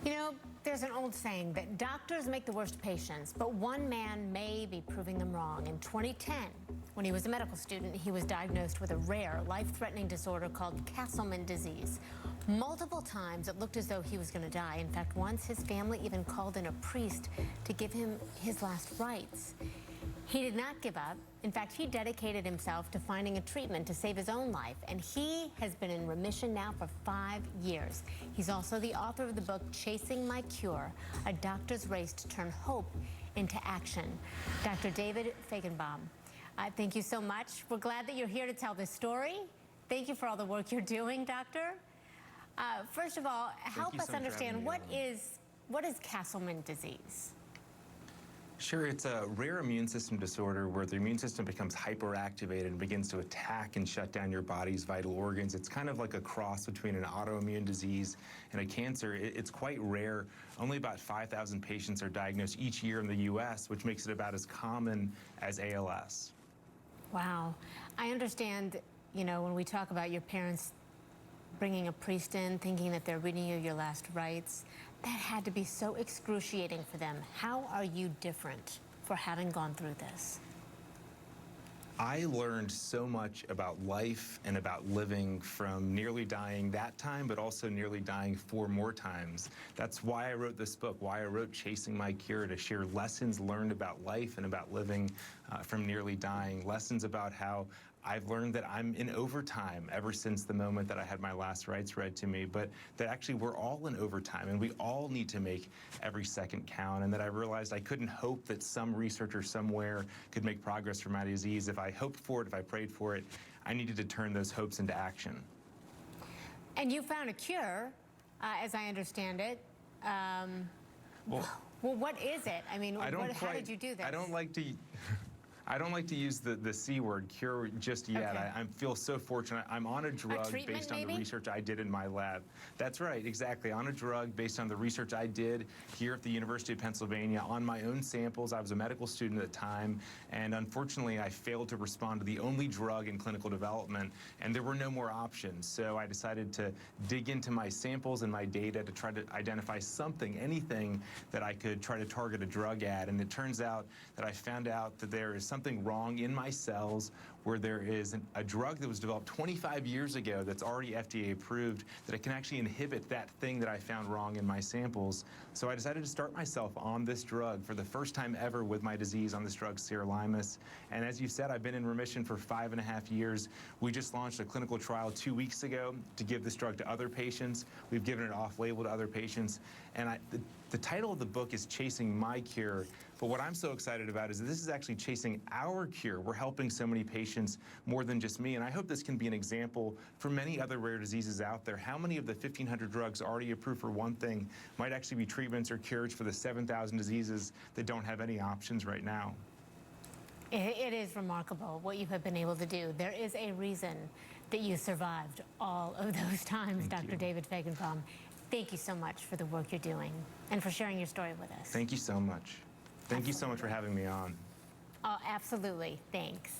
You know, there's an old saying that doctors make the worst patients, but one man may be proving them wrong. In 2010, when he was a medical student, he was diagnosed with a rare, life-threatening disorder called Castleman disease. Multiple times, it looked as though he was going to die. In fact, once his family even called in a priest to give him his last rites. He did not give up. In fact, he dedicated himself to finding a treatment to save his own life, and he has been in remission now for 5 years. He's also the author of the book, Chasing My Cure, a doctor's race to turn hope into action. Dr. David Fajgenbaum, thank you so much. We're glad that you're here to tell this story. Thank you for all the work you're doing, doctor. First of all, help us understand what is Castleman disease? Sure, it's a rare immune system disorder where the immune system becomes hyperactivated and begins to attack and shut down your body's vital organs. It's kind of like a cross between an autoimmune disease and a cancer. It's quite rare. Only about 5,000 patients are diagnosed each year in the U.S., which makes it about as common as ALS. Wow. I understand, you know, when we talk about your parents bringing a priest in, thinking that they're reading you your last rites, that had to be so excruciating for them. How are you different for having gone through this? I learned so much about life and about living from nearly dying that time, but also nearly dying 4 more times. That's why I wrote this book, why I wrote Chasing My Cure, to share lessons learned about life and about living from nearly dying, lessons about how I've learned that I'm in overtime ever since the moment that I had my last rites read to me, but that actually we're all in overtime and we all need to make every second count, and that I realized I couldn't hope that some researcher somewhere could make progress for my disease. If I hoped for it, if I prayed for it, I needed to turn those hopes into action. And you found a cure, as I understand it. Well, what is it? I mean, how did you do this? I don't like to use the C word, cure, just yet. Okay. I feel so fortunate. I'm on a drug based on the research I did in my lab. That's right, exactly. On a drug based on the research I did here at the University of Pennsylvania on my own samples. I was a medical student at the time, and unfortunately, I failed to respond to the only drug in clinical development, and there were no more options. So I decided to dig into my samples and my data to try to identify something, anything that I could try to target a drug at. And it turns out that I found out that there is something wrong in my cells, where there is a drug that was developed 25 years ago that's already FDA approved, that it can actually inhibit that thing that I found wrong in my samples. So I decided to start myself on this drug for the first time ever with my disease, on this drug, sirolimus. And as you said, I've been in remission for 5.5 years. We just launched a clinical trial 2 weeks ago to give this drug to other patients. We've given it off-label to other patients. And the title of the book is Chasing My Cure, but what I'm so excited about is that this is actually chasing our cure. We're helping so many patients more than just me, and I hope this can be an example for many other rare diseases out there. How many of the 1,500 drugs already approved for one thing might actually be treatments or cures for the 7,000 diseases that don't have any options right now? It is remarkable what you have been able to do. There is a reason that you survived all of those times, Dr. David Fajgenbaum. Thank you so much for the work you're doing and for sharing your story with us. Thank you so much. Thank you so much for having me on. Oh, absolutely. Thanks.